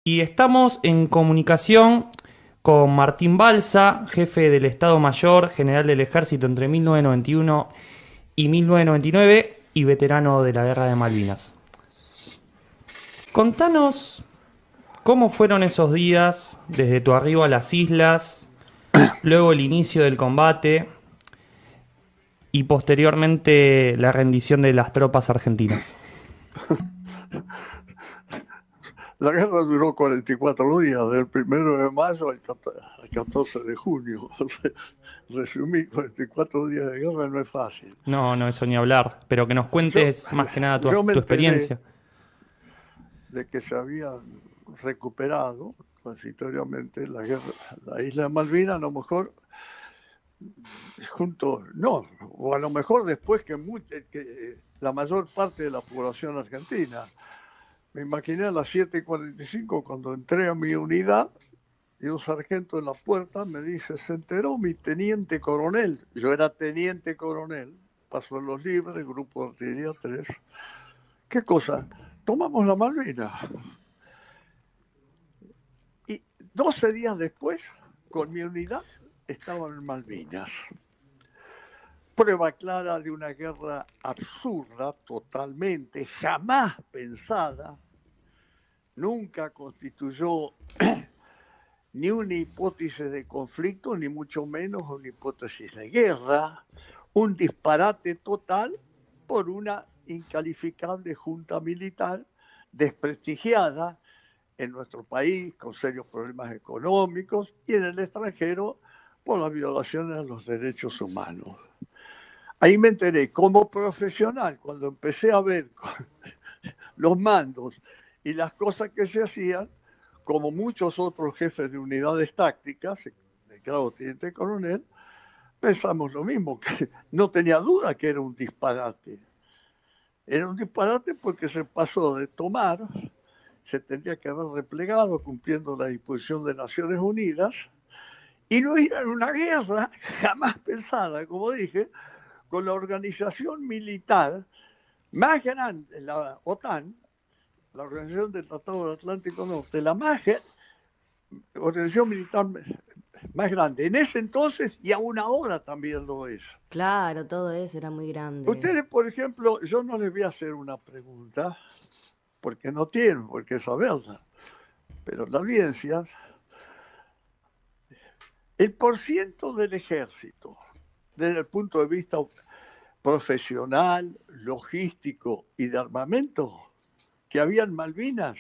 Y estamos en comunicación con Martín Balsa, jefe del Estado Mayor General del Ejército entre 1991 y 1999 y veterano de la Guerra de Malvinas. Contanos cómo fueron esos días desde tu arribo a las islas, luego el inicio del combate y posteriormente la rendición de las tropas argentinas. La guerra duró 44 días, del 1 de mayo al 14 de junio. Resumí, 44 días de guerra no es fácil. No, no, eso ni hablar, pero que nos Yo, cuentes más que nada yo me tu enteré experiencia. de que se habían recuperado transitoriamente la isla de Malvinas, a lo mejor junto, no, o a lo mejor después que la mayor parte de la población argentina. Me imaginé a las 7:45 cuando entré a mi unidad y un sargento en la puerta me dice, se enteró mi teniente coronel. Yo era teniente coronel, pasó en los libres, grupo de artillería 3. ¿Qué cosa? Tomamos la Malvina. Y 12 días después, con mi unidad, estaban en Malvinas. Prueba clara de una guerra absurda, totalmente, jamás pensada, nunca constituyó ni una hipótesis de conflicto, ni mucho menos una hipótesis de guerra, un disparate total por una incalificable junta militar desprestigiada en nuestro país con serios problemas económicos y en el extranjero por las violaciones a los derechos humanos. Ahí me enteré como profesional, cuando empecé a ver los mandos y las cosas que se hacían, como muchos otros jefes de unidades tácticas, el grado teniente coronel, pensamos lo mismo, que no tenía duda que era un disparate. Era un disparate porque se pasó de tomar, se tendría que haber replegado cumpliendo la disposición de Naciones Unidas, y no ir a una guerra jamás pensada, como dije, con la organización militar más grande, la OTAN, la Organización del Tratado del Atlántico Norte, la organización militar más grande en ese entonces y aún ahora también lo es. Claro, todo eso era muy grande. Ustedes, por ejemplo, yo no les voy a hacer una pregunta porque no tienen por qué saberla, pero la audiencia, el porciento del ejército, desde el punto de vista profesional, logístico y de armamento que había en Malvinas,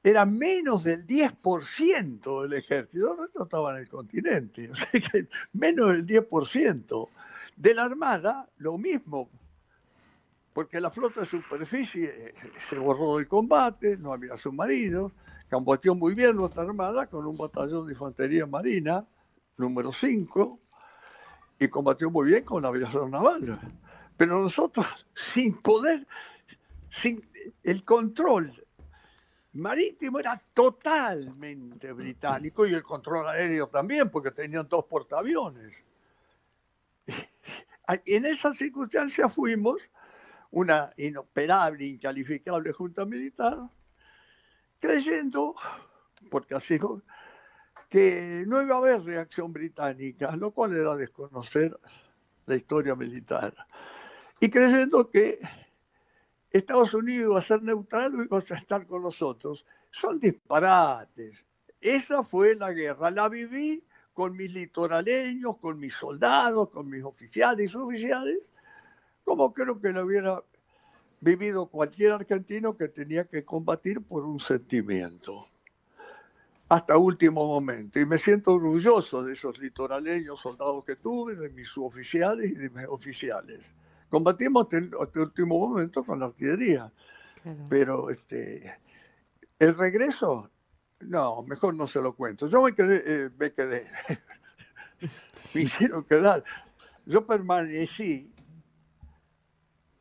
era menos del 10% del ejército, no estaba en el continente, o sea que menos del 10%. De la Armada, lo mismo, porque la flota de superficie se borró del combate, no había submarinos, combatió muy bien nuestra Armada con un batallón de infantería marina, número 5, y combatió muy bien con la aviación naval. Pero nosotros, sin el control marítimo era totalmente británico y el control aéreo también, porque tenían 2 portaaviones. En esas circunstancias fuimos una inoperable, incalificable junta militar, creyendo, porque así que no iba a haber reacción británica, lo cual era desconocer la historia militar, y creyendo que Estados Unidos iba a ser neutral o iba a estar con nosotros. Son disparates. Esa fue la guerra. La viví con mis litoraleños, con mis soldados, con mis oficiales y suboficiales, como creo que lo hubiera vivido cualquier argentino que tenía que combatir por un sentimiento. Hasta último momento. Y me siento orgulloso de esos litoraleños soldados que tuve, de mis suboficiales y de mis oficiales. Combatimos hasta el último momento con la artillería. Claro. Pero el regreso, no, mejor no se lo cuento. Yo me hicieron quedar. Yo permanecí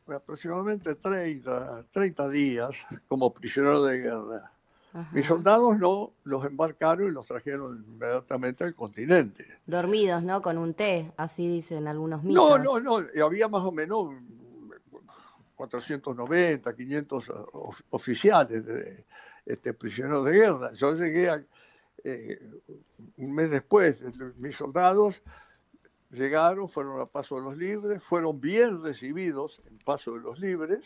aproximadamente 30 días como prisionero de guerra. Mis Ajá. soldados no los embarcaron y los trajeron inmediatamente al continente. Dormidos, ¿no? Con un té, así dicen algunos No, no, mitos. no, había más o menos 490, 500 oficiales prisioneros de guerra. Yo llegué un mes después. Mis soldados llegaron, fueron a Paso de los Libres, fueron bien recibidos en Paso de los Libres,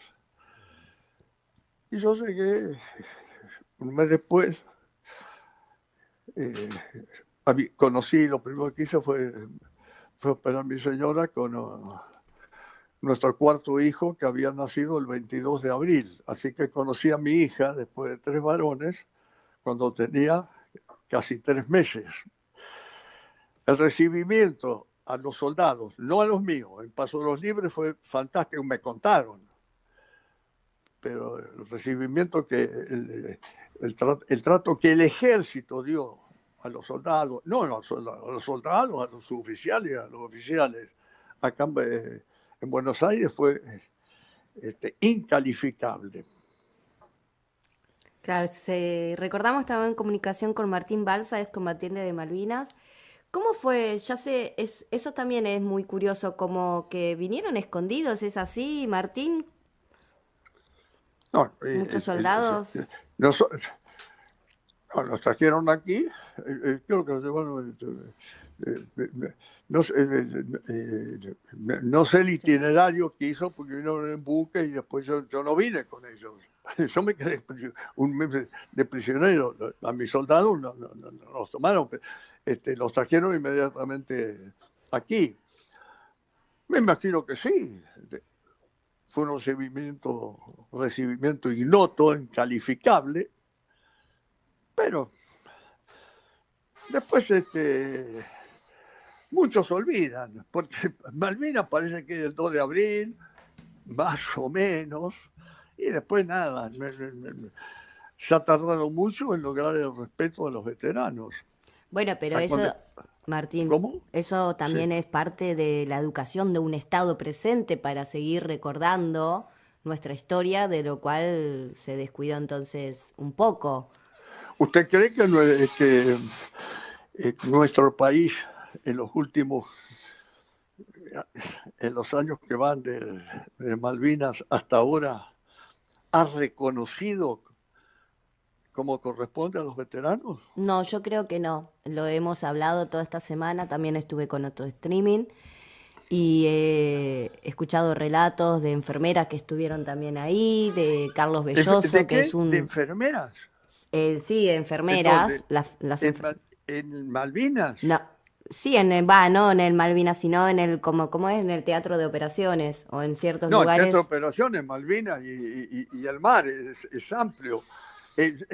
y yo llegué un mes después. Conocí, lo primero que hice fue operar a mi señora con nuestro cuarto hijo, que había nacido el 22 de abril. Así que conocí a mi hija después de 3 varones, cuando tenía casi 3 meses. El recibimiento a los soldados, no a los míos, en Paso de los Libres fue fantástico, me contaron. Pero el recibimiento el trato que el ejército dio a los soldados, no a los soldados, a los suboficiales, a los oficiales, acá en Buenos Aires fue incalificable. Claro, recordamos, estaba en comunicación con Martín Balsa, excombatiente de Malvinas. ¿Cómo fue? Ya sé, eso también es muy curioso, como que vinieron escondidos, ¿es así, Martín? No, Muchos soldados. Nos trajeron aquí, creo que nos llevaron, no sé el itinerario que hizo, porque vinieron en buque y después yo no vine con ellos. Yo me quedé un mes de prisionero. A mis soldados no los tomaron, los trajeron inmediatamente aquí. Me imagino que sí. Fue un recibimiento ignoto, incalificable, pero después muchos olvidan, porque Malvinas parece que es el 2 de abril, más o menos, y después nada. Se ha tardado mucho en lograr el respeto de los veteranos. Bueno, pero eso, Martín, ¿cómo? eso también Sí. es parte de la educación de un Estado presente para seguir recordando nuestra historia, de lo cual se descuidó entonces un poco. ¿Usted cree que nuestro país en los años que van de Malvinas hasta ahora ha reconocido como corresponde a los veteranos? No, yo creo que no. Lo hemos hablado toda esta semana, también estuve con otro streaming y he escuchado relatos de enfermeras que estuvieron también ahí, de Carlos Belloso, ¿De que qué? es un... ¿De enfermeras? Sí, enfermeras. ¿En Malvinas? No, sí, no en el Malvinas, sino en el, como es en el teatro de operaciones o en ciertos No, el lugares. teatro de operaciones, Malvinas y el mar es amplio.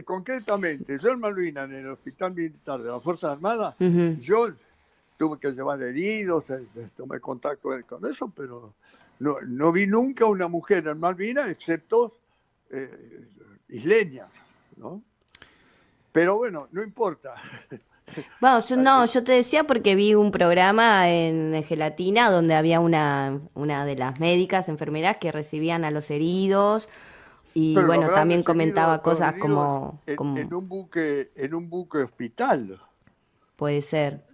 Concretamente, yo en Malvinas, en el Hospital Militar de las Fuerzas Armadas, yo tuve que llevar heridos, tomé contacto con eso, pero no vi nunca una mujer en Malvinas, excepto isleñas, ¿no? Pero bueno, no importa. Bueno, yo te decía porque vi un programa en Gelatina donde había una de las médicas, enfermeras que recibían a los heridos y Pero bueno, también recibido, comentaba cosas heridos como en un buque hospital. puede ser.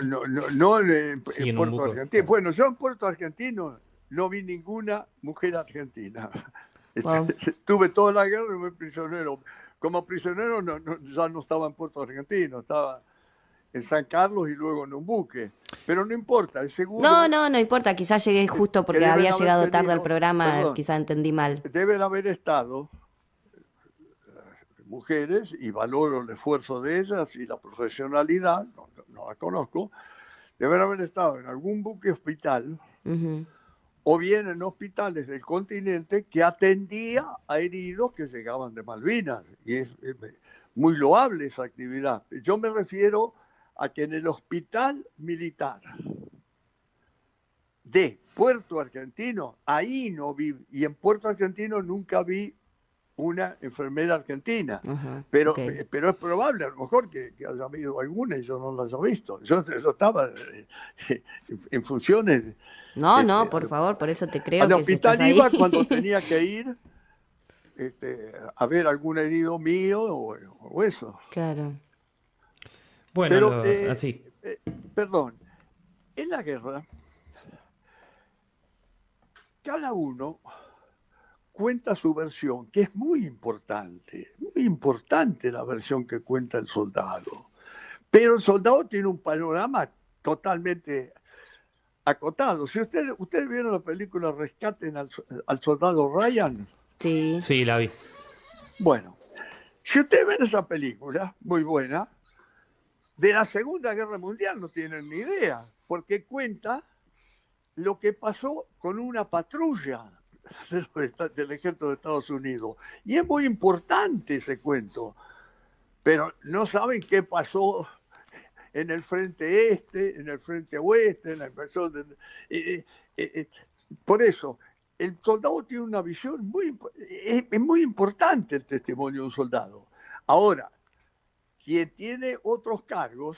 No en Sí, en un Puerto buque. Argentino. Bueno, yo en Puerto Argentino no vi ninguna mujer argentina. Wow. Tuve toda la guerra y fui prisionero. Como prisionero ya no estaba en Puerto Argentino, estaba en San Carlos y luego en un buque. Pero no importa, es seguro. No importa, quizás llegué justo porque deben había haber llegado tarde al tenido, programa, perdón, quizás entendí mal. deben haber estado mujeres, y valoro el esfuerzo de ellas y la profesionalidad, no la conozco, deben haber estado en algún buque hospital o bien en hospitales del continente que atendía a heridos que llegaban de Malvinas. Y es muy loable esa actividad. Yo me refiero a que en el hospital militar de Puerto Argentino, ahí no vi, y en Puerto Argentino nunca vi una enfermera argentina, pero es probable a lo mejor que haya habido alguna y yo no la haya visto. Yo estaba en funciones. No, por favor, por eso te creo al que hospital estás ahí. iba cuando tenía que ir a ver algún herido mío o eso. Claro. Bueno, Pero, así. Perdón, en la guerra, cada uno cuenta su versión, que es muy importante la versión que cuenta el soldado. Pero el soldado tiene un panorama totalmente acotado. Si ustedes vieron la película Rescaten al soldado Ryan. Sí. Sí, la vi. Bueno, si ustedes ven esa película, muy buena, de la Segunda Guerra Mundial no tienen ni idea, porque cuenta lo que pasó con una patrulla del ejército de Estados Unidos. Y es muy importante ese cuento, pero no saben qué pasó en el frente este, en el frente oeste, en la invasión por eso, el soldado tiene una visión es muy importante el testimonio de un soldado. Ahora, quien tiene otros cargos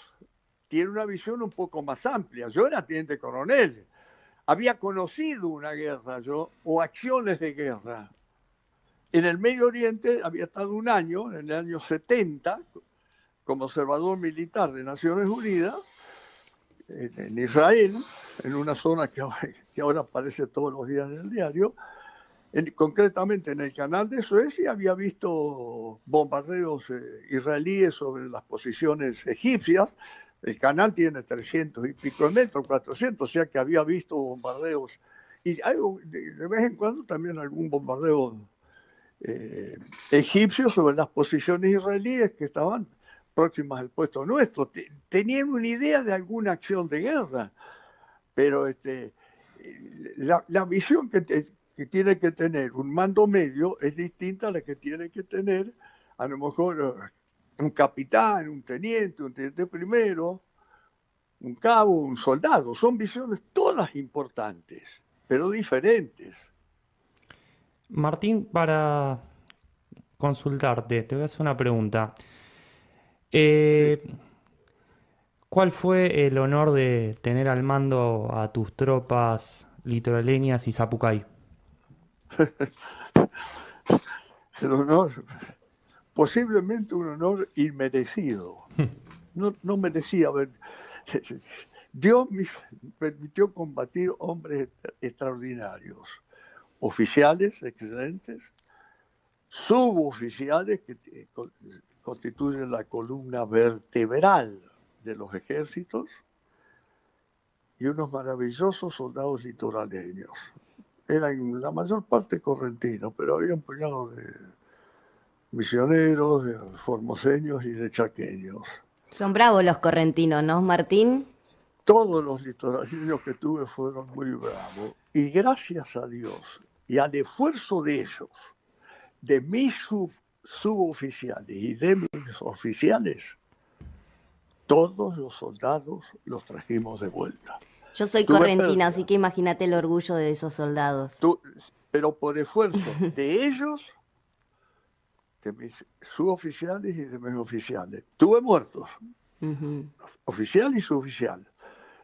tiene una visión un poco más amplia. Yo era teniente coronel, había conocido una guerra o acciones de guerra. En el Medio Oriente había estado un año, en el año 70, como observador militar de Naciones Unidas, en Israel, en una zona que ahora aparece todos los días en el diario, concretamente en el canal de Suez, y había visto bombardeos israelíes sobre las posiciones egipcias. El canal tiene 300 y pico de metros, 400, o sea que había visto bombardeos. Y hay, de vez en cuando también algún bombardeo egipcio sobre las posiciones israelíes que estaban próximas al puesto nuestro. Tenían una idea de alguna acción de guerra, pero la visión que tiene que tener un mando medio es distinta a la que tiene que tener a lo mejor un capitán, un teniente primero, un cabo, un soldado. Son visiones todas importantes, pero diferentes. Martín, para consultarte, te voy a hacer una pregunta. ¿Cuál fue el honor de tener al mando a tus tropas litoraleñas y Zapucay? El honor, posiblemente un honor inmerecido. No merecía haber. Dios me permitió combatir hombres extraordinarios, oficiales excelentes, suboficiales que constituyen la columna vertebral de los ejércitos, y unos maravillosos soldados litoraleños. Eran la mayor parte correntinos, pero había un puñado de misioneros, de formoseños y de chaqueños. Son bravos los correntinos, ¿no, Martín? Todos los litoraleños que tuve fueron muy bravos. Y gracias a Dios y al esfuerzo de ellos, de mis suboficiales y de mis oficiales, todos los soldados los trajimos de vuelta. Yo soy correntina, así que imagínate el orgullo de esos soldados. Pero por esfuerzo de ellos, de mis suboficiales y de mis oficiales. Tuve muertos, oficial y suboficial.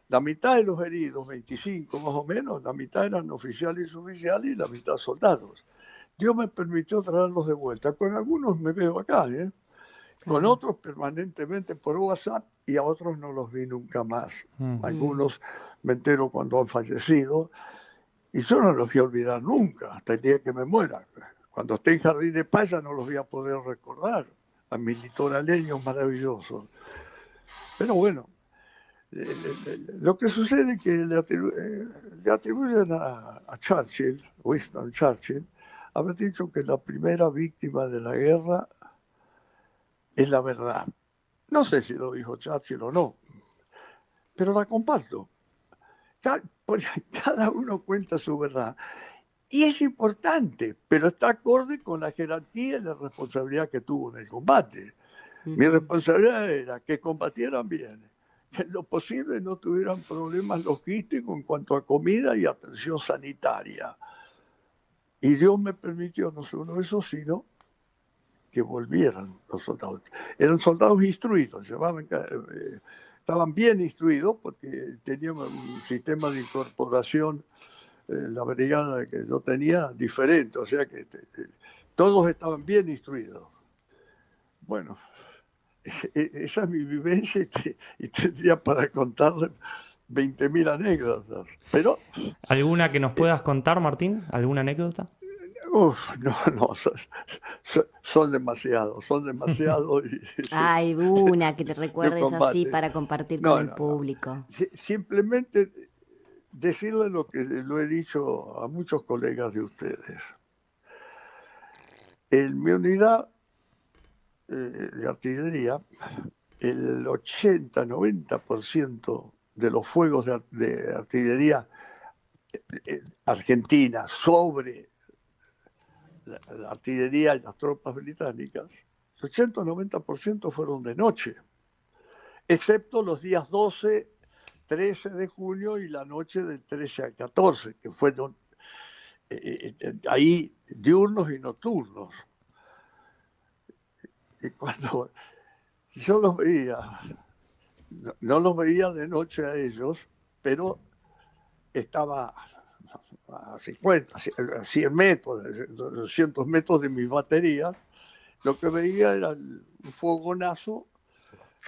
La mitad de los heridos, 25 más o menos, la mitad eran oficiales y suboficiales y la mitad soldados. Dios me permitió traerlos de vuelta. Con algunos me veo acá, con otros permanentemente por WhatsApp, y a otros no los vi nunca más. Algunos me entero cuando han fallecido, y yo no los voy a olvidar nunca, hasta el día que me muera. Cuando esté en Jardín de Paz ya no los voy a poder recordar, a mis litoraleños maravillosos. Pero bueno, lo que sucede es que le atribuyen a Churchill, Winston Churchill, haber dicho que la primera víctima de la guerra es la verdad. No sé si lo dijo Churchill o no, pero la comparto. Cada uno cuenta su verdad. Y es importante, pero está acorde con la jerarquía y la responsabilidad que tuvo en el combate. Mi responsabilidad era que combatieran bien, que en lo posible no tuvieran problemas logísticos en cuanto a comida y atención sanitaria. Y Dios me permitió no solo eso, sino que volvieran los soldados. Eran soldados instruidos, estaban bien instruidos porque tenían un sistema de incorporación, la brigada que yo tenía, diferente, o sea que todos estaban bien instruidos. Bueno, esa es mi vivencia y tendría para contarle 20.000 anécdotas. Pero, ¿alguna que nos puedas contar, Martín? ¿Alguna anécdota? Uf, no, no, son demasiados, son demasiados. Hay una que te De recuerdes así combate. para compartir con No, el no, no. público. Simplemente decirle lo que lo he dicho a muchos colegas de ustedes. En mi unidad de artillería, el 80-90% de los fuegos de artillería argentina sobre la artillería y las tropas británicas, el 80-90% fueron de noche, excepto los días 12, 13 de junio y la noche del 13 al 14, que fueron ahí diurnos y nocturnos. Y cuando yo los veía, no los veía de noche a ellos, pero estaba a 50, a 100 metros, 200 metros de mis baterías, lo que veía era un fogonazo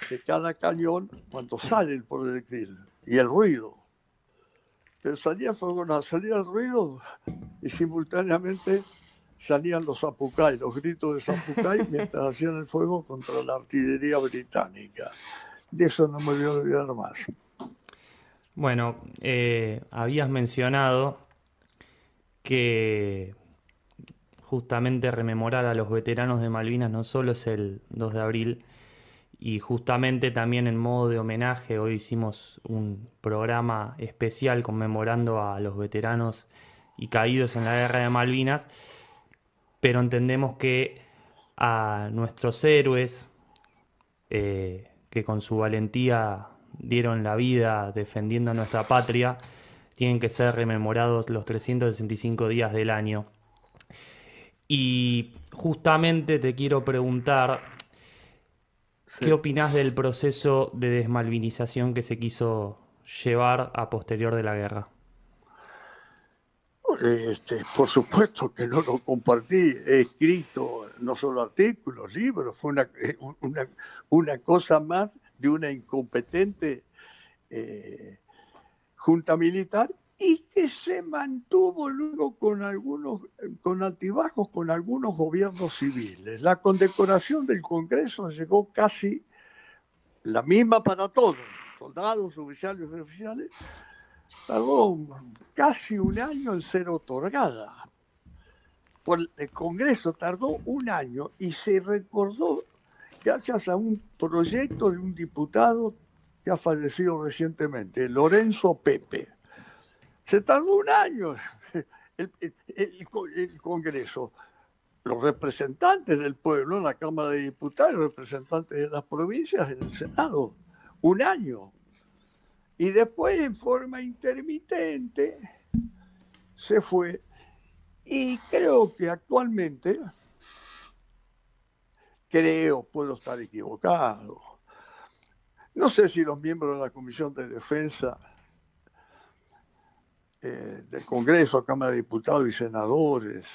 de cada cañón cuando sale el proyectil y el ruido. Pero salía el fogonazo, salía el ruido y simultáneamente salían los zapucay, los gritos de zapucay mientras hacían el fuego contra la artillería británica. De eso no me voy a olvidar más. Bueno, habías mencionado que justamente rememorar a los veteranos de Malvinas no solo es el 2 de abril, y justamente también en modo de homenaje hoy hicimos un programa especial conmemorando a los veteranos y caídos en la guerra de Malvinas, pero entendemos que a nuestros héroes que con su valentía dieron la vida defendiendo nuestra patria, tienen que ser rememorados los 365 días del año. Y justamente te quiero preguntar, ¿qué opinás del proceso de desmalvinización que se quiso llevar a posterior de la guerra? Por supuesto que no lo compartí, he escrito no solo artículos, libros, fue una cosa más de una incompetente junta militar y que se mantuvo luego con altibajos con algunos gobiernos civiles. La condecoración del Congreso llegó casi la misma para todos, soldados, oficiales y oficiales. Tardó casi un año en ser otorgada. El Congreso tardó un año y se recordó gracias a un proyecto de un diputado que ha fallecido recientemente, Lorenzo Pepe. Se tardó un año el Congreso. Los representantes del pueblo en la Cámara de Diputados, los representantes de las provincias en el Senado, un año. Y después, en forma intermitente, se fue. Y creo que actualmente, puedo estar equivocado, no sé si los miembros de la Comisión de Defensa del Congreso, Cámara de Diputados y Senadores,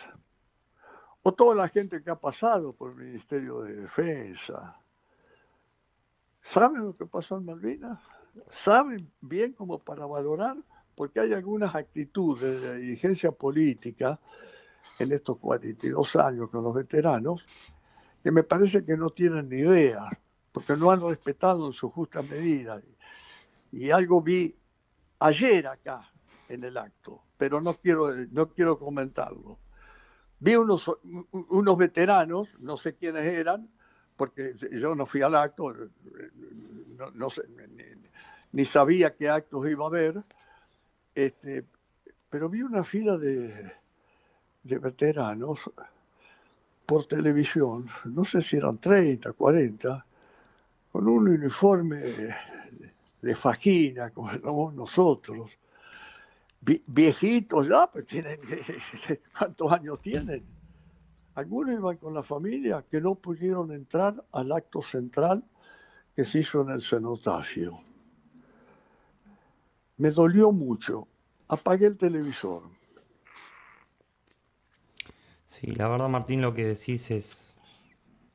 o toda la gente que ha pasado por el Ministerio de Defensa, ¿saben lo que pasó en Malvinas? ¿Saben bien como para valorar? Porque hay algunas actitudes de la dirigencia política en estos 42 años con los veteranos que me parece que no tienen ni idea, porque no han respetado en su justa medida. Y algo vi ayer acá en el acto, pero no quiero comentarlo. Vi unos veteranos, no sé quiénes eran, porque yo no fui al acto, no sé, ni sabía qué actos iba a haber, pero vi una fila de veteranos por televisión, no sé si eran 30, 40, con un uniforme de fajina, como éramos nosotros, viejitos ya, pues tienen, ¿cuántos años tienen? Algunos iban con la familia que no pudieron entrar al acto central que se hizo en el cenotafio. Me dolió mucho. Apagué el televisor. Sí, la verdad, Martín, lo que decís es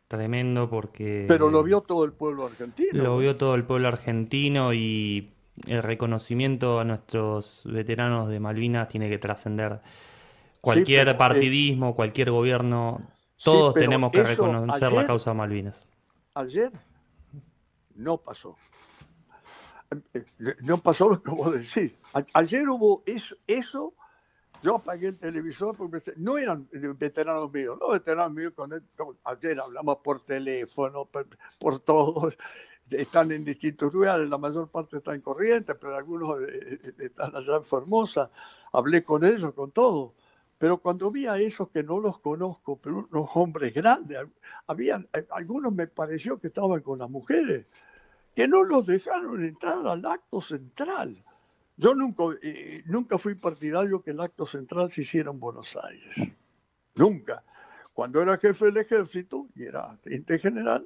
tremendo porque... Pero lo vio todo el pueblo argentino. Lo vio todo el pueblo argentino y el reconocimiento a nuestros veteranos de Malvinas tiene que trascender Sí, Cualquier pero, partidismo, cualquier gobierno, sí, todos pero tenemos que eso reconocer la causa de Malvinas. ayer no pasó. No pasó lo que vos decís. Ayer hubo eso. Yo apagué el televisor porque no eran veteranos míos, no veteranos míos ayer hablamos por teléfono, por todos, están en distintos lugares, la mayor parte está en Corrientes, pero algunos están allá en Formosa, hablé con ellos, con todos. Pero cuando vi a esos que no los conozco, pero unos hombres grandes, algunos me pareció que estaban con las mujeres, que no los dejaron entrar al acto central. Yo nunca fui partidario que el acto central se hiciera en Buenos Aires. Nunca. Cuando era jefe del ejército y era teniente general,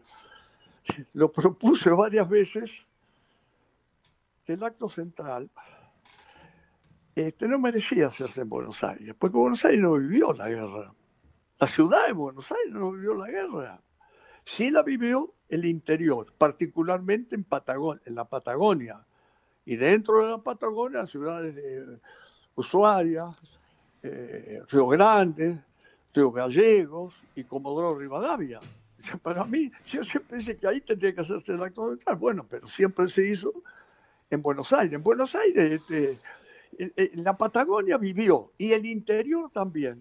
lo propuse varias veces que el acto central no merecía hacerse en Buenos Aires, porque Buenos Aires no vivió la guerra. La ciudad de Buenos Aires no vivió la guerra. Sí la vivió el interior, particularmente en la Patagonia. Y dentro de la Patagonia, ciudades de Ushuaia, Río Grande, Río Gallegos y Comodoro Rivadavia. Para mí, yo siempre pensé que ahí tendría que hacerse el acto central. Bueno, pero siempre se hizo en Buenos Aires. En Buenos Aires, en la Patagonia vivió y el interior también.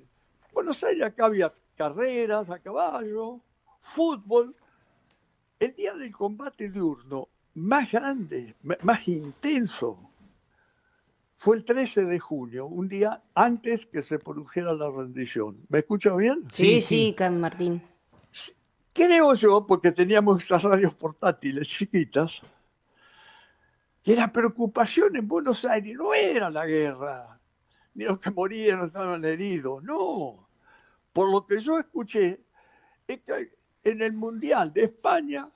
En Buenos Aires acá había carreras a caballo, fútbol. El día del combate diurno más grande, más intenso, fue el 13 de junio, un día antes que se produjera la rendición. ¿Me escucha bien? Sí, Sí. Martín. Creo yo, porque teníamos estas radios portátiles chiquitas, que la preocupación en Buenos Aires no era la guerra, ni los que morían estaban heridos, no. Por lo que yo escuché, es que en el Mundial de España,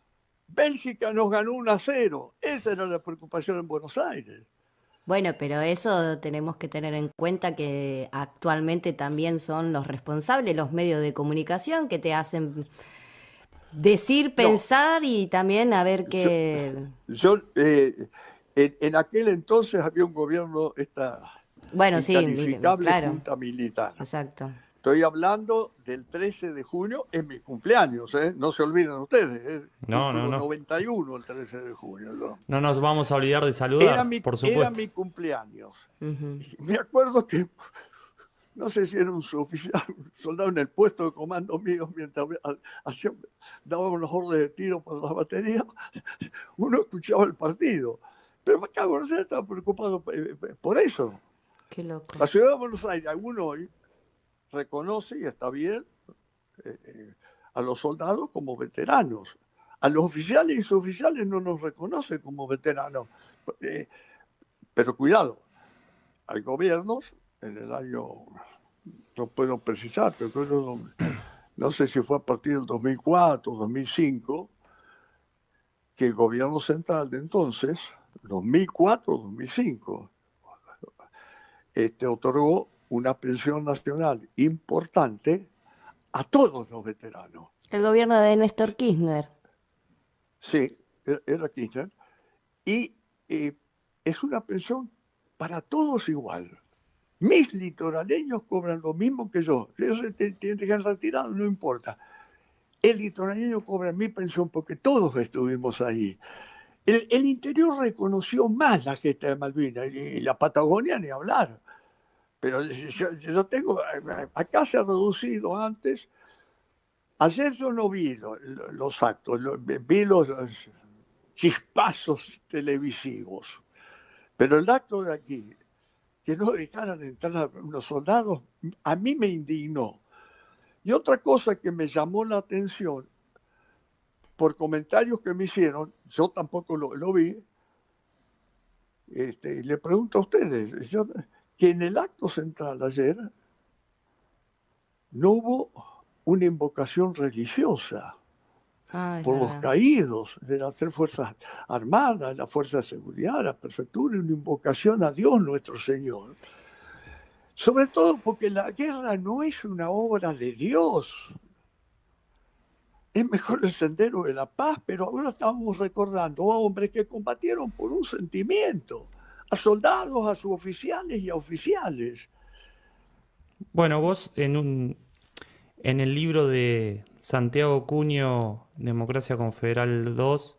Bélgica nos ganó 1-0. Esa era la preocupación en Buenos Aires. Bueno, pero eso tenemos que tener en cuenta que actualmente también son los responsables, los medios de comunicación que te hacen decir, No, pensar y también a ver yo, qué... yo en aquel entonces había un gobierno, esta Bueno, sí, miren, incalificable claro, junta militar. exacto. Estoy hablando del 13 de junio, en mi cumpleaños, ¿eh? No se olviden ustedes, No, no, cumplo no. 91 el 13 de junio. ¿No? No nos vamos a olvidar de Era saludar, mi, por era supuesto. mi cumpleaños. Ujú. Y me acuerdo que, no sé si era un suboficial, un soldado en el puesto de comando mío, mientras dábamos los órdenes de tiro por la batería, uno escuchaba el partido. Pero acá Buenos Aires estaba preocupado por eso. Qué loco. La ciudad de Buenos Aires, alguno hoy reconoce, y está bien, a los soldados como veteranos. A los oficiales y suboficiales no nos reconocen como veteranos. Pero cuidado, hay gobiernos en el año, no puedo precisar, pero creo, no sé si fue a partir del 2004, 2005, que el gobierno central de entonces, 2004, 2005, otorgó una pensión nacional importante a todos los veteranos. El gobierno de Néstor Kirchner. Sí, era Kirchner. Y es una pensión para todos igual. Mis litoraleños cobran lo mismo que yo. Ellos tienen que retirar, no importa. El litoraleño cobra mi pensión porque todos estuvimos ahí. El interior reconoció más la gesta de Malvinas y la Patagonia ni hablar. Pero yo tengo, acá se ha reducido antes. Ayer yo no vi los actos, vi los chispazos televisivos. Pero el acto de aquí, que no dejaran entrar a unos soldados, a mí me indignó. Y otra cosa que me llamó la atención, por comentarios que me hicieron, yo tampoco lo vi, le pregunto a ustedes, que en el acto central ayer no hubo una invocación religiosa por los caídos de las 3 Fuerzas Armadas, la Fuerza de Seguridad, la Prefectura, y una invocación a Dios nuestro Señor. Sobre todo porque la guerra no es una obra de Dios. Es mejor el sendero de la paz, pero ahora estamos recordando a hombres que combatieron por un sentimiento, a soldados, a suboficiales y a oficiales. Bueno, vos en el libro de Santiago Cuño, Democracia Confederal 2,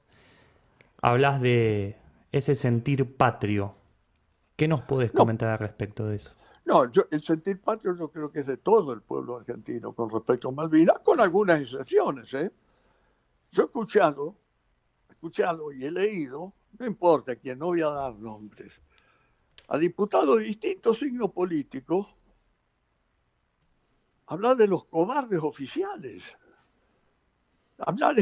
hablas de ese sentir patrio. ¿Qué nos podés No, comentar al respecto de eso? no, el sentir patrio yo creo que es de todo el pueblo argentino con respecto a Malvinas, con algunas excepciones, ¿eh? Yo he escuchado y he leído, no importa quién, no voy a dar nombres, a diputados de distintos signos políticos hablar de los cobardes oficiales, hablar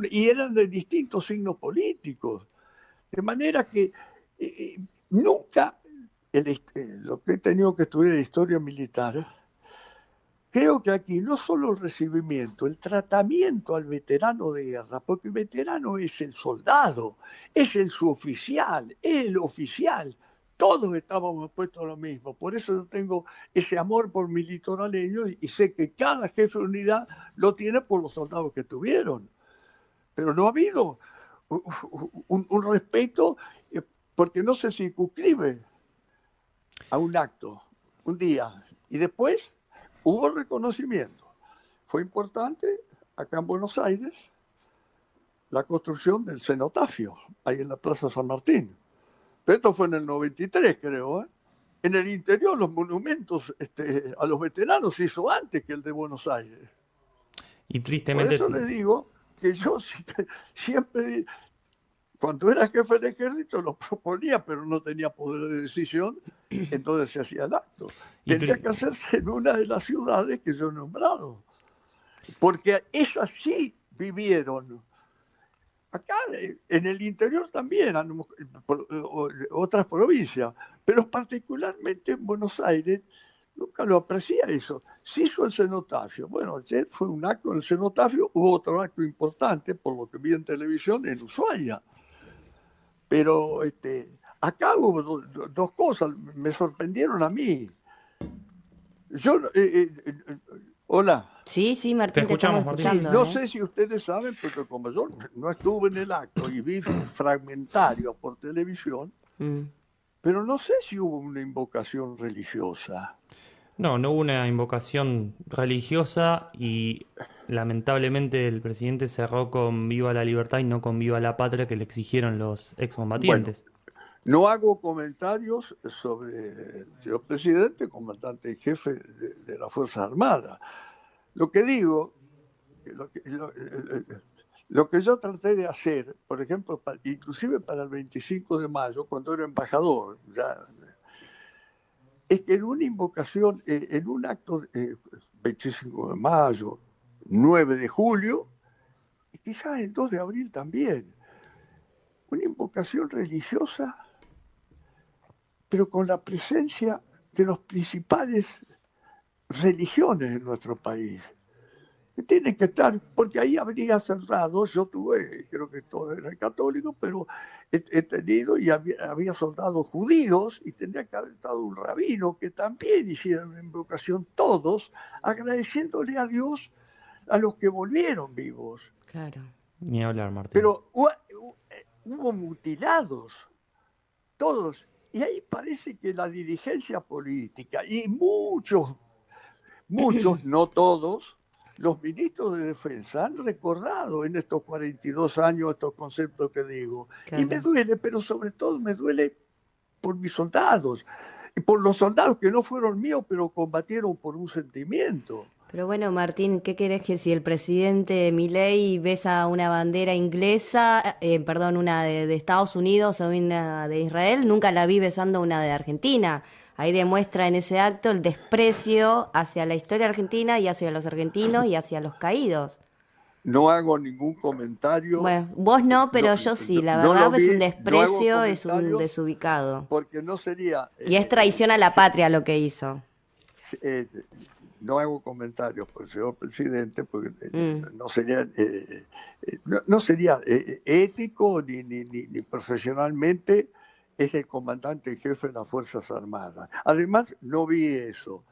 y eran de distintos signos políticos, de manera que nunca lo que he tenido que estudiar en historia militar. Creo que aquí no solo el recibimiento, el tratamiento al veterano de guerra, porque el veterano es el soldado, es el suboficial, es el oficial. Todos estábamos puestos a lo mismo. Por eso yo tengo ese amor por mi litoraleño y sé que cada jefe de unidad lo tiene por los soldados que tuvieron. Pero no ha habido un respeto porque no se circunscribe a un acto, un día. Y después hubo reconocimiento. Fue importante acá en Buenos Aires la construcción del cenotafio, ahí en la Plaza San Martín. Pero esto fue en el 93, creo. En el interior los monumentos a los veteranos se hizo antes que el de Buenos Aires. Y Por tristemente, eso les digo que yo siempre, cuando era jefe del ejército, lo proponía, pero no tenía poder de decisión, entonces se hacía el acto. y Tendría tri- que hacerse en una de las ciudades que yo he nombrado, porque esas sí vivieron. Acá en el interior también, otras provincias, pero particularmente en Buenos Aires, nunca lo aprecié eso. Se hizo el cenotafio. Bueno, ayer fue un acto en el cenotafio, hubo otro acto importante, por lo que vi en televisión, en Ushuaia. Pero acá hubo dos cosas, me sorprendieron a mí. Yo, hola. Sí, sí, te Martín, te estamos escuchamos, Martín. Sí, escuchando, no ¿eh? sé si ustedes saben, pero como yo no estuve en el acto y vi fragmentarios por televisión, Mm. pero no sé si hubo una invocación religiosa. No, no hubo una invocación religiosa y lamentablemente el presidente cerró con Viva la Libertad y no con Viva la Patria que le exigieron los Bueno, excombatientes. no hago comentarios sobre el señor presidente, comandante en jefe de las Fuerzas Armadas. Lo que digo, lo que yo traté de hacer, por ejemplo, inclusive para el 25 de mayo, cuando era embajador, ya, es que en una invocación, en un acto 25 de mayo, 9 de julio, y quizás el 2 de abril también, una invocación religiosa, pero con la presencia de los principales religiones en nuestro país. Que tienen que estar, porque ahí habría soldados, yo tuve, creo que todo era católico, pero he tenido y había soldados judíos y tendría que haber estado un rabino que también hiciera una invocación, todos agradeciéndole a Dios a los que volvieron vivos. Claro. Ni hablar, Martín. Pero hubo mutilados, todos. Y ahí parece que la dirigencia política y muchos, no todos, los ministros de defensa han recordado en estos 42 años estos conceptos que digo. Y me Claro. duele, pero sobre todo me duele por mis soldados y por los soldados que no fueron míos, pero combatieron por un sentimiento. Pero bueno, Martín, ¿qué querés que si el presidente Milei besa una bandera inglesa, perdón, una de Estados Unidos o una de Israel, nunca la vi besando una de Argentina? Ahí demuestra en ese acto el desprecio hacia la historia argentina y hacia los argentinos y hacia los caídos. No hago ningún comentario, Bueno, vos no, no, pero yo sí. La no lo verdad es un vi, no hago desprecio, es un comentarios desubicado. porque no sería Y es traición a la patria lo que hizo. eh, no hago comentarios por el señor presidente porque Mm. no sería ético ni profesionalmente. Es el comandante en jefe de las Fuerzas Armadas. Además, no vi eso.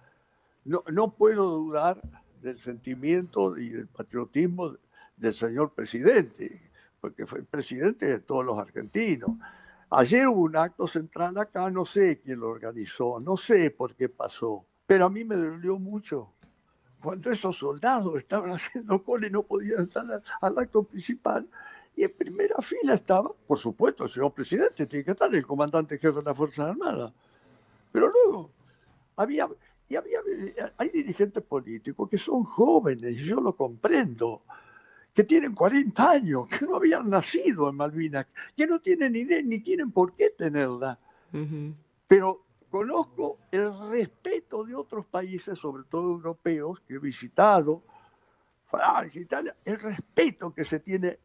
No puedo dudar del sentimiento y del patriotismo del señor presidente, porque fue el presidente de todos los argentinos. Ayer hubo un acto central acá, no sé quién lo organizó, no sé por qué pasó, pero a mí me dolió mucho cuando esos soldados estaban haciendo cola y no podían entrar al acto principal. Y en primera fila estaba, por supuesto, el señor presidente, tiene que estar el comandante jefe de las Fuerzas Armadas. Pero luego había, hay dirigentes políticos que son jóvenes, y yo lo comprendo, que tienen 40 años, que no habían nacido en Malvinas, que no tienen idea ni tienen por qué tenerla. Pero conozco el respeto de otros países, sobre todo europeos, que he visitado, Francia, Italia, el respeto que se tiene.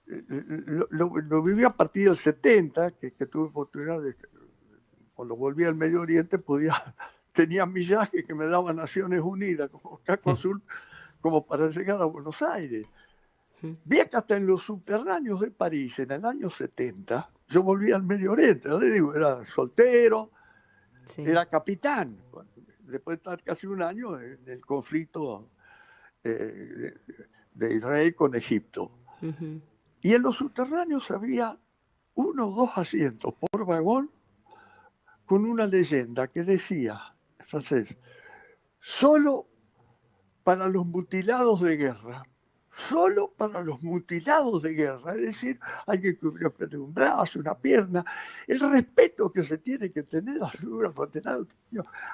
Lo viví a partir del 70, que tuve oportunidad de, cuando volví al Medio Oriente, tenía millajes que me daban Naciones Unidas, como casco azul, como para llegar a Buenos Aires. Vi que hasta en los subterráneos de París, en el año 70, yo volví al Medio Oriente, ¿no? Le digo, era soltero, sí, era capitán, después de estar casi un año en el conflicto de Israel con Egipto. Y en los subterráneos había 1 o 2 asientos por vagón con una leyenda que decía, en francés, solo para los mutilados de guerra. Solo para los mutilados de guerra, es decir, alguien que hubiera perdido un brazo, una pierna, el respeto que se tiene que tener a la figura paternal.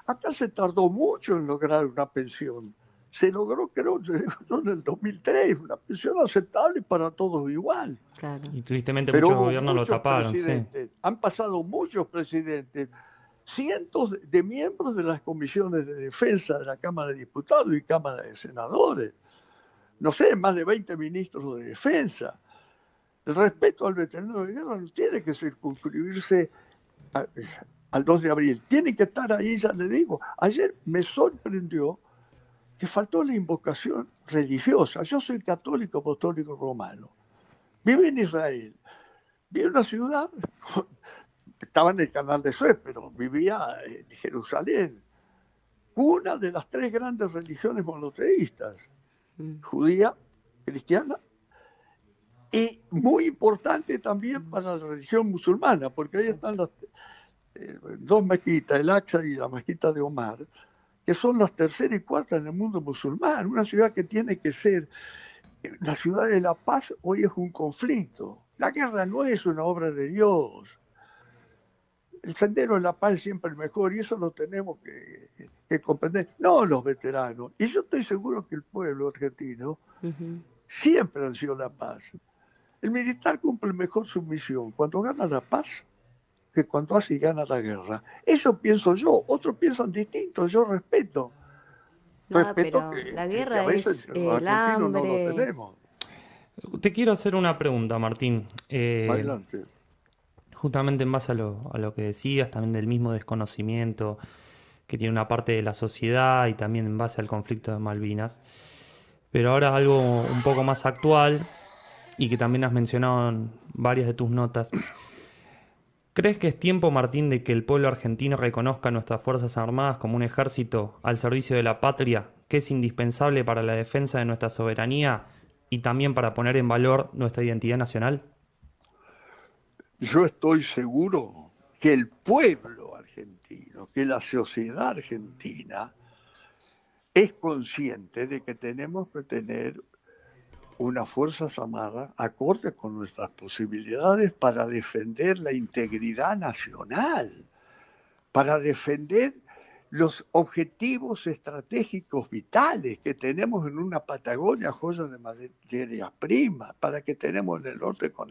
Acá se tardó mucho en lograr una pensión. Se logró, creo, en el 2003, una pensión aceptable para todos igual. Claro. Y tristemente pero muchos gobiernos lo taparon. Sí. Han pasado muchos presidentes, cientos de miembros de las comisiones de defensa de la Cámara de Diputados y Cámara de Senadores. No sé, más de 20 ministros de defensa. El respeto al veterano de guerra no tiene que circunscribirse al 2 de abril. Tiene que estar ahí, ya le digo. Ayer me sorprendió que faltó la invocación religiosa. Yo soy católico apostólico romano. Vivo en Israel. Vivo en una ciudad, estaba en el canal de Suez, pero vivía en Jerusalén. Una de las 3 grandes religiones monoteístas. Judía, cristiana, y muy importante también para la religión musulmana, porque ahí están las 2 mezquitas, el Aqsa y la mezquita de Omar, que son las 3ª y 4ª en el mundo musulmán. Una ciudad que tiene que ser la ciudad de la paz, hoy es un conflicto. La guerra no es una obra de Dios. El sendero de la paz es siempre el mejor, y eso lo tenemos que comprender, no los veteranos. Y yo estoy seguro que el pueblo argentino siempre ansió la paz. El militar cumple mejor su misión cuando gana la paz que cuando hace y gana la guerra. Eso pienso yo, otros piensan distinto, yo respeto. Respeto pero la guerra es el hambre. No lo tenemos. Te quiero hacer una pregunta, Martín. Adelante. Justamente en base a lo que decías, también del mismo desconocimiento que tiene una parte de la sociedad y también en base al conflicto de Malvinas. Pero ahora algo un poco más actual y que también has mencionado en varias de tus notas. ¿Crees que es tiempo, Martín, de que el pueblo argentino reconozca a nuestras Fuerzas Armadas como un ejército al servicio de la patria, que es indispensable para la defensa de nuestra soberanía y también para poner en valor nuestra identidad nacional? Yo estoy seguro que el pueblo argentino, que la sociedad argentina es consciente de que tenemos que tener unas Fuerzas Armadas acorde con nuestras posibilidades para defender la integridad nacional, para defender los objetivos estratégicos vitales que tenemos en una Patagonia, joya de materias primas, para que tenemos en el norte con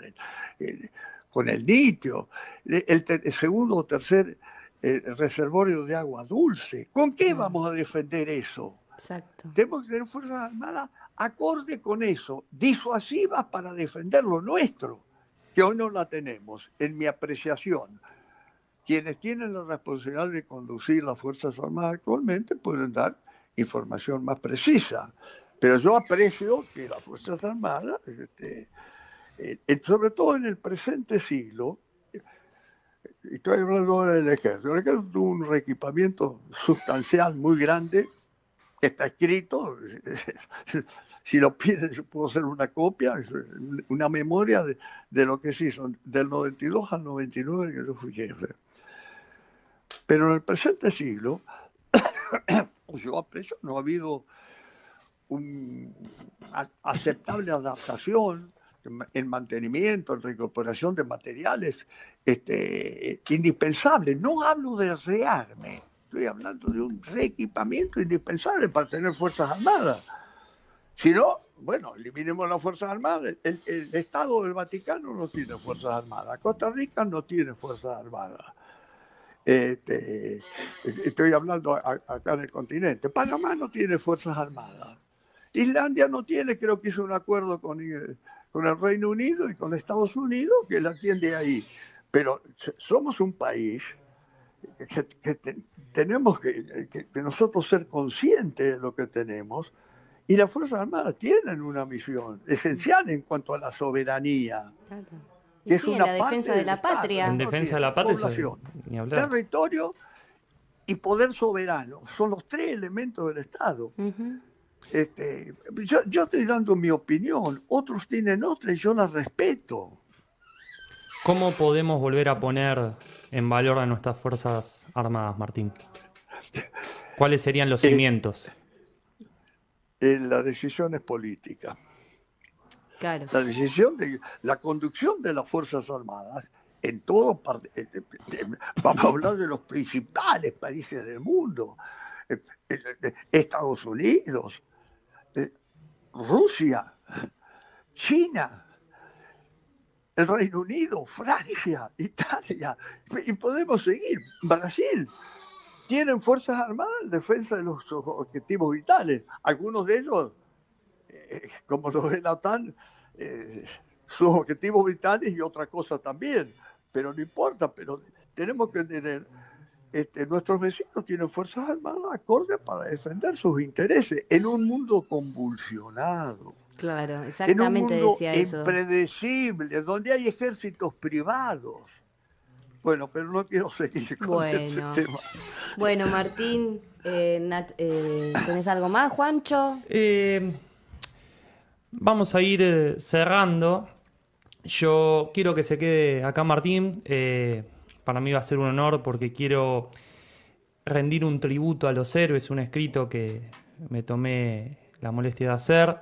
el litio, el segundo o tercer reservorio de agua dulce. ¿Con qué vamos a defender eso? Exacto. Tenemos que tener Fuerzas Armadas acorde con eso, disuasivas para defender lo nuestro, que hoy no la tenemos, en mi apreciación. Quienes tienen la responsabilidad de conducir las Fuerzas Armadas actualmente pueden dar información más precisa. Pero yo aprecio que las Fuerzas Armadas, sobre todo en el presente siglo, estoy hablando ahora del ejército. El ejército tuvo un reequipamiento sustancial muy grande está escrito, si lo piden yo puedo hacer una copia, una memoria de lo que se hizo del 92 al 99 que yo fui jefe. Pero en el presente siglo, yo aprecio, no ha habido una aceptable adaptación en mantenimiento, en recuperación de materiales indispensables. No hablo de rearme, estoy hablando de un reequipamiento indispensable para tener Fuerzas Armadas. Si no, bueno, eliminemos las Fuerzas Armadas. El Estado del Vaticano no tiene Fuerzas Armadas. Costa Rica no tiene Fuerzas Armadas. Estoy hablando acá en el continente. Panamá no tiene Fuerzas Armadas. Islandia no tiene, creo que hizo un acuerdo con el Reino Unido y con Estados Unidos que la atiende ahí. Pero somos un país que tenemos que nosotros ser conscientes de lo que tenemos, y las Fuerzas Armadas tienen una misión esencial en cuanto a la soberanía. Claro. Que Y es sí, en una la defensa parte de la del Estado. patria. En defensa de la patria, población, ni hablar. territorio y poder soberano. Son los tres elementos del Estado. Ujú. Yo estoy dando mi opinión, otros tienen otra y yo la respeto. ¿Cómo podemos volver a poner en valor a nuestras Fuerzas Armadas, Martín? ¿Cuáles serían los cimientos? La decisión es política. Claro. La decisión de la conducción de las Fuerzas Armadas en todo vamos a hablar de los principales países del mundo, Estados Unidos, Rusia, China, el Reino Unido, Francia, Italia, y podemos seguir, Brasil. Tienen Fuerzas Armadas en defensa de los objetivos vitales. Algunos de ellos, como los de la OTAN, sus objetivos vitales y otra cosa también. Pero no importa, pero tenemos que tener... nuestros vecinos tienen Fuerzas Armadas acorde para defender sus intereses en un mundo convulsionado. Claro, En un exactamente mundo decía eso. impredecible, donde hay ejércitos privados. Bueno, pero no quiero seguir con ese Bueno. tema. Bueno, Martín, ¿tenés algo más, Juancho? Vamos a ir cerrando. Yo quiero que se quede acá Martín. Para mí va a ser un honor porque quiero rendir un tributo a los héroes, un escrito que me tomé la molestia de hacer.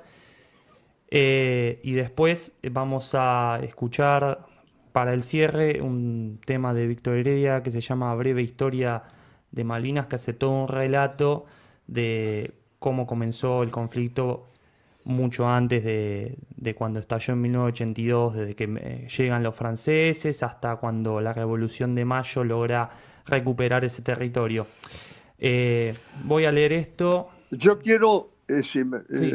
Y después vamos a escuchar para el cierre un tema de Víctor Heredia que se llama Breve Historia de Malvinas, que hace todo un relato de cómo comenzó el conflicto mucho antes de cuando estalló en 1982, desde que llegan los franceses hasta cuando la Revolución de Mayo logra recuperar ese territorio. Voy a leer esto. Yo quiero, si me Sí.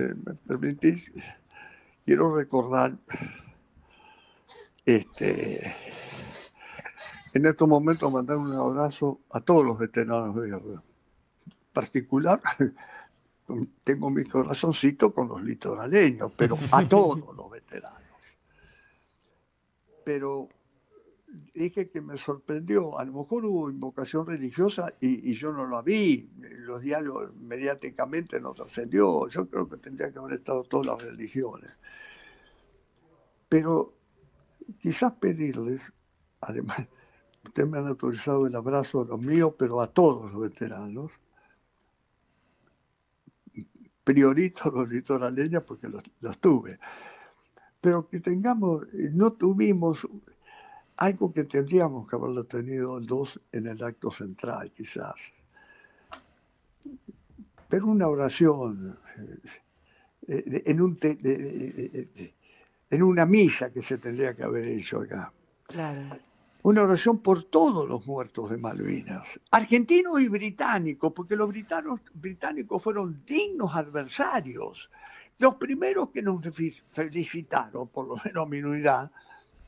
permitís, quiero recordar en estos momentos mandar un abrazo a todos los veteranos de guerra. En particular, tengo mi corazoncito con los litoraleños, pero a todos los veteranos. Pero dije que me sorprendió, a lo mejor hubo invocación religiosa y yo no la vi, los diarios mediáticamente no trascendió, yo creo que tendría que haber estado todas las religiones. Pero quizás pedirles, además, ustedes me han autorizado el abrazo a los míos, pero a todos los veteranos, priorito los litoraleños porque los tuve, pero que no tuvimos algo que tendríamos que haberlo tenido dos en el acto central quizás, pero una oración en una misa que se tendría que haber hecho acá. Claro. Una oración por todos los muertos de Malvinas, argentinos y británicos, porque los británicos fueron dignos adversarios. Los primeros que nos felicitaron, por lo menos mi unidad,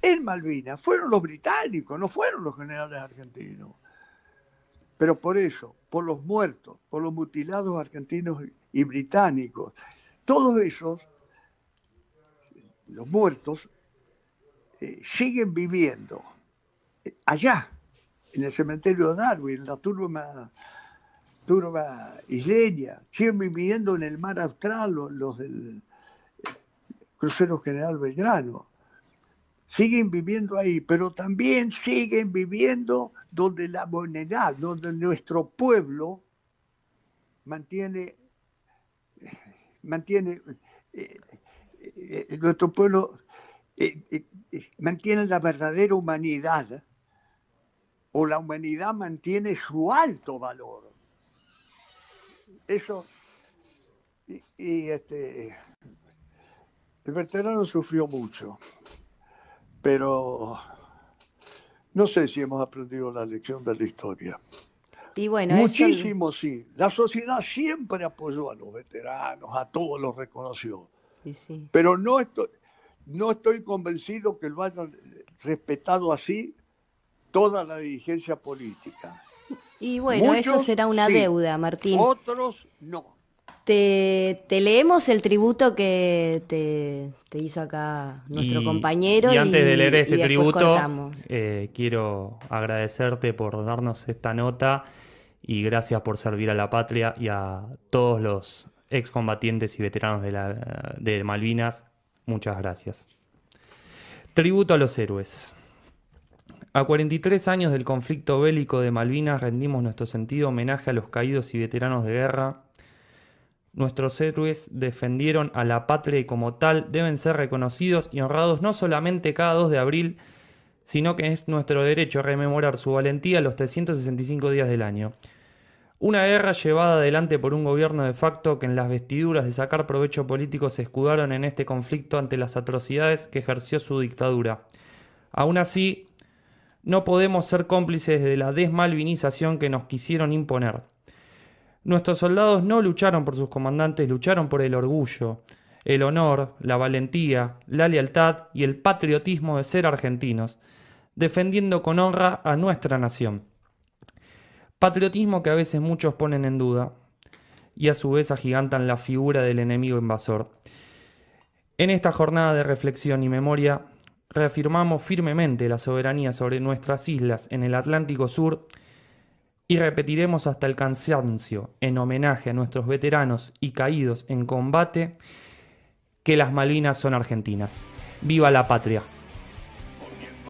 en Malvinas, fueron los británicos, no fueron los generales argentinos. Pero por eso, por los muertos, por los mutilados argentinos y británicos, todos esos, los muertos, siguen viviendo allá, en el cementerio de Darwin, en la tumba turba isleña, siguen viviendo en el mar austral los del crucero General Belgrano. Siguen viviendo ahí, pero también siguen viviendo donde la moneda, donde nuestro pueblo mantiene nuestro pueblo mantiene la verdadera humanidad, o la humanidad mantiene su alto valor. Eso, el veterano sufrió mucho, pero no sé si hemos aprendido la lección de la historia. Y bueno, muchísimo sí. La sociedad siempre apoyó a los veteranos, a todos los reconoció. Sí. Pero no estoy convencido que lo hayan respetado así toda la dirigencia política. Y bueno, muchos, eso será una deuda, Martín. Otros no. Te leemos el tributo que te hizo acá nuestro compañero. Y antes de leer este tributo, quiero agradecerte por darnos esta nota y gracias por servir a la patria y a todos los excombatientes y veteranos de Malvinas. Muchas gracias. Tributo a los héroes. A 43 años del conflicto bélico de Malvinas rendimos nuestro sentido homenaje a los caídos y veteranos de guerra. Nuestros héroes defendieron a la patria y como tal deben ser reconocidos y honrados no solamente cada 2 de abril, sino que es nuestro derecho a rememorar su valentía los 365 días del año. Una guerra llevada adelante por un gobierno de facto que en las vestiduras de sacar provecho político se escudaron en este conflicto ante las atrocidades que ejerció su dictadura. Aún así, no podemos ser cómplices de la desmalvinización que nos quisieron imponer. Nuestros soldados no lucharon por sus comandantes, lucharon por el orgullo, el honor, la valentía, la lealtad y el patriotismo de ser argentinos, defendiendo con honra a nuestra nación. Patriotismo que a veces muchos ponen en duda y a su vez agigantan la figura del enemigo invasor. En esta jornada de reflexión y memoria, reafirmamos firmemente la soberanía sobre nuestras islas en el Atlántico Sur y repetiremos hasta el cansancio, en homenaje a nuestros veteranos y caídos en combate, que las Malvinas son argentinas. ¡Viva la patria!